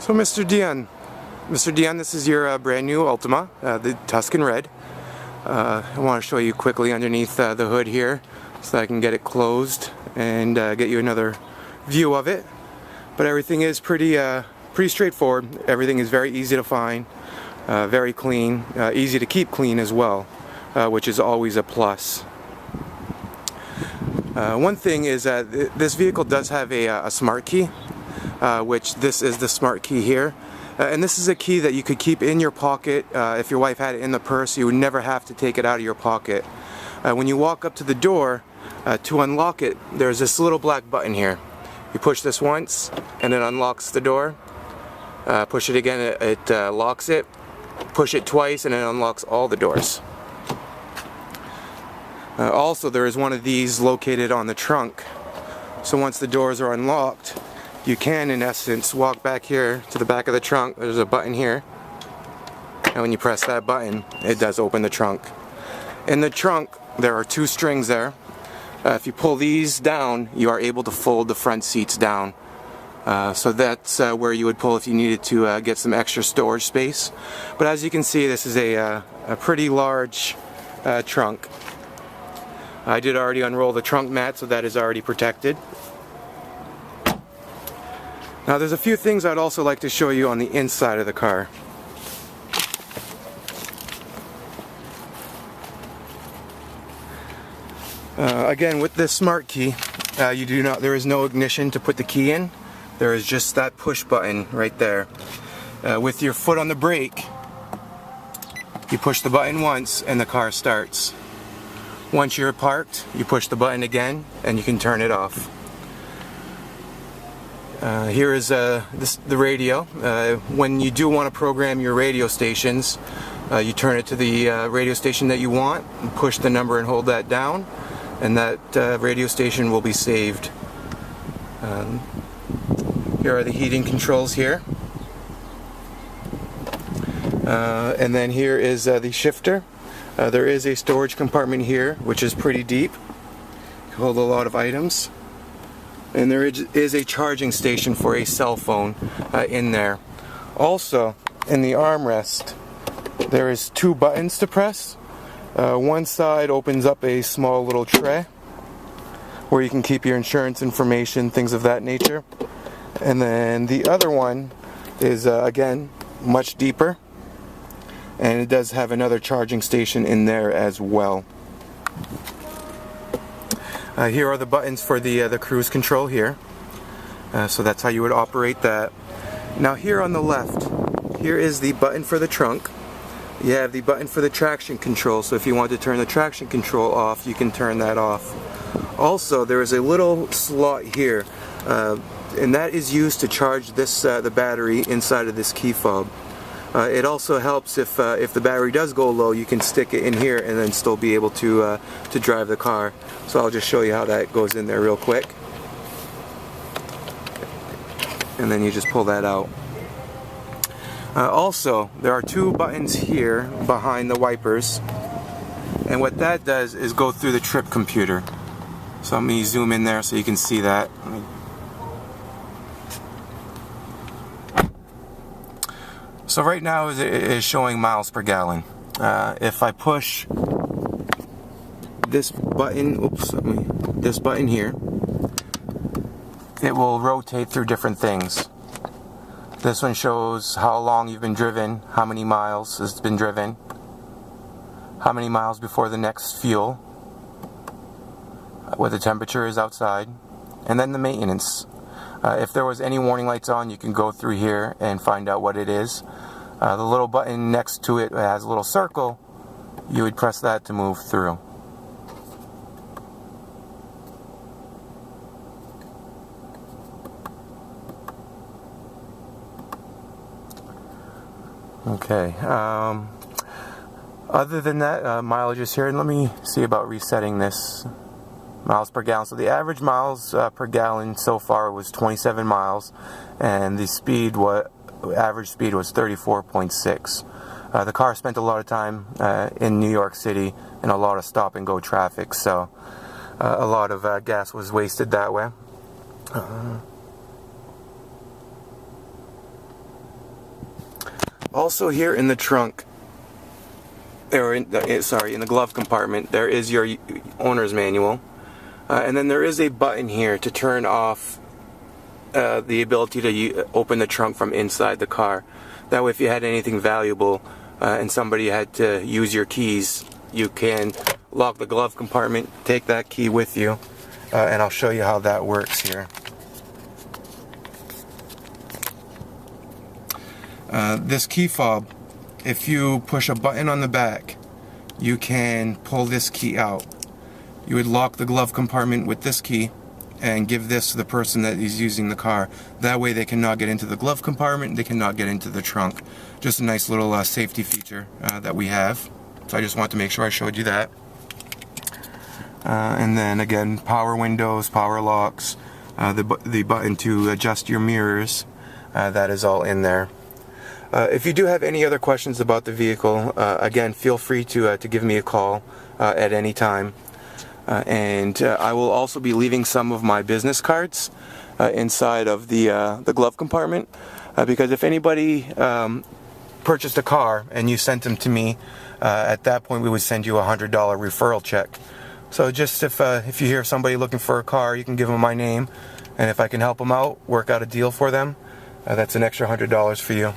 So Mr. Dion, this is your brand new Altima, the Tuscan Red. I want to show you quickly underneath the hood here so I can get it closed and get you another view of it. But everything is pretty straightforward. Everything is very easy to find, very clean, easy to keep clean as well, which is always a plus. One thing is that this vehicle does have a smart key, which this is the smart key here. And this is a key that you could keep in your pocket. If your wife had it in the purse, you would never have to take it out of your pocket. When you walk up to the door, to unlock it, there's this little black button here. You push this once, and it unlocks the door. Push it again, it locks it. Push it twice, and it unlocks all the doors. Also, there is one of these located on the trunk. So once the doors are unlocked, you can, in essence, walk back here to the back of the trunk. There's a button here, and when you press that button, it does open the trunk. In the trunk, there are two strings there. If you pull these down, you are able to fold the front seats down. So that's where you would pull if you needed to get some extra storage space. But as you can see, this is a pretty large trunk. I did already unroll the trunk mat, so that is already protected. Now there's a few things I'd also like to show you on the inside of the car. Again, with this smart key, there is no ignition to put the key in. There is just that push button right there. With your foot on the brake, you push the button once and the car starts. Once you're parked, you push the button again and you can turn it off. Here is the radio. When you do want to program your radio stations, you turn it to the radio station that you want, and push the number and hold that down, and that radio station will be saved. Here are the heating controls here. And then here is the shifter. There is a storage compartment here, which is pretty deep. You can hold a lot of items. And there is a charging station for a cell phone in there. Also, in the armrest, there is two buttons to press. One side opens up a small little tray where you can keep your insurance information, things of that nature. And then the other one is, again, much deeper. And it does have another charging station in there as well. Here are the buttons for the cruise control here. So that's how you would operate that. Now here on the left, here is the button for the trunk. You have the button for the traction control, so if you want to turn the traction control off, you can turn that off. Also, there is a little slot here, and that is used to charge this the battery inside of this key fob. It also helps if the battery does go low, you can stick it in here and then still be able to drive the car. So I'll just show you how that goes in there real quick. And then you just pull that out. Also, there are two buttons here behind the wipers. And what that does is go through the trip computer. So let me zoom in there so you can see that. So right now it is showing miles per gallon. If I push this button, this button here, it will rotate through different things. This one shows how long you've been driven, how many miles it's been driven, how many miles before the next fuel, what the temperature is outside, and then the maintenance. If there was any warning lights on, you can go through here and find out what it is. The little button next to it has a little circle. You would press that to move through. Okay. Other than that, mileage is here. And let me see about resetting this. Miles per gallon. So the average miles per gallon so far was 27 miles, and the speed average speed was 34.6. The car spent a lot of time in New York City and a lot of stop and go traffic, so a lot of gas was wasted that way. Also here in the trunk, or in the glove compartment, there is your owner's manual. And then there is a button here to turn off the ability to open the trunk from inside the car. That way if you had anything valuable and somebody had to use your keys, you can lock the glove compartment, take that key with you, and I'll show you how that works here. This key fob, if you push a button on the back, you can pull this key out. You would lock the glove compartment with this key and give this to the person that is using the car. That way they cannot get into the glove compartment, they cannot get into the trunk. Just a nice little safety feature that we have. So I just want to make sure I showed you that. And then again, power windows, power locks, the button to adjust your mirrors, that is all in there. If you do have any other questions about the vehicle, again, feel free to give me a call at any time. And I will also be leaving some of my business cards inside of the glove compartment, because if anybody purchased a car and you sent them to me, at that point we would send you a $100 referral check. So just if you hear somebody looking for a car, you can give them my name, and if I can help them out, work out a deal for them, that's an extra $100 for you.